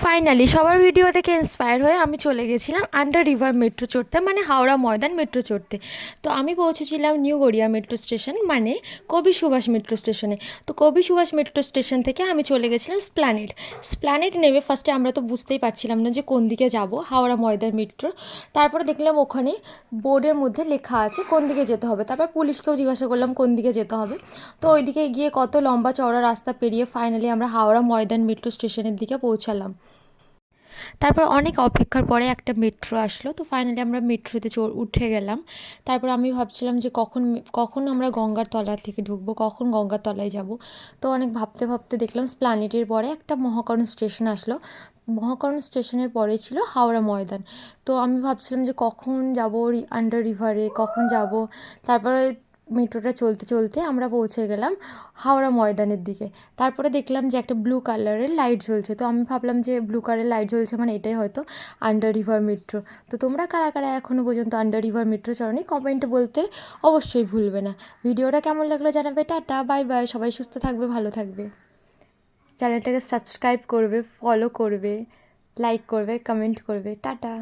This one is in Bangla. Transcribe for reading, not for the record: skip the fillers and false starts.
ফাইনালি সবার ভিডিও থেকে ইন্সপায়ার হয়ে আমি চলে গেছিলাম আন্ডার রিভার মেট্রো চড়তে, মানে হাওড়া ময়দান মেট্রো চড়তে। তো আমি পৌঁছেছিলাম নিউ গড়িয়া মেট্রো স্টেশন, মানে কবি সুভাষ মেট্রো স্টেশনে। তো কবি সুভাষ মেট্রো স্টেশন থেকে আমি চলে গেছিলাম স্প্ল্যানেড। স্প্ল্যানেড নেমে ফার্স্টে আমরা তো বুঝতেই পারছিলাম না যে কোন দিকে যাব, হাওড়া ময়দান মেট্রো। তারপরে দেখলাম ওখানে বোর্ডের মধ্যে লেখা আছে কোন দিকে যেতে হবে। তারপর পুলিশকেও জিজ্ঞাসা করলাম কোন দিকে যেতে হবে। তো ওইদিকে গিয়ে কত লম্বা চওড়া রাস্তা পেরিয়ে ফাইনালি আমরা হাওড়া ময়দান মেট্রো স্টেশনের দিকে পৌঁছালাম। তারপর অনেক অপেক্ষার পরে একটা মেট্রো আসলো, তো ফাইনালি আমরা মেট্রোতে উঠে গেলাম। তারপর আমি ভাবছিলাম যে কখন কখন আমরা গঙ্গার তলা থেকে ঢুকবো, কখন গঙ্গার তলায় যাব। তো অনেক ভাবতে ভাবতে দেখলাম স্প্ল্যানেটের পরে একটা মহাকরণ স্টেশন আসলো। মহাকরণ স্টেশনের পরে ছিল হাওড়া ময়দান। তো আমি ভাবছিলাম যে কখন যাব আন্ডার রিভারে, কখন যাব। তারপরে মেট্রোটা চলতে চলতে আমরা পৌঁছে গেলাম হাওড়া ময়দানের দিকে। তারপরে দেখলাম যে একটা ব্লু কালারের লাইট জ্বলছে, তো আমি ভাবলাম যে ব্লু কালারের লাইট জ্বলছে মানে এটাই হয়তো আন্ডার রিভার মেট্রো। তো তোমরা কারা কারা এখনও পর্যন্ত আন্ডার রিভার মেট্রো চড়োনি কমেন্টে বলতে অবশ্যই ভুলবে না। ভিডিওটা কেমন লাগলো জানাবে। টাটা, বাই বাই, সবাই সুস্থ থাকবে, ভালো থাকবে। চ্যানেলটাকে সাবস্ক্রাইব করবে, ফলো করবে, লাইক করবে, কমেন্ট করবে। টাটা।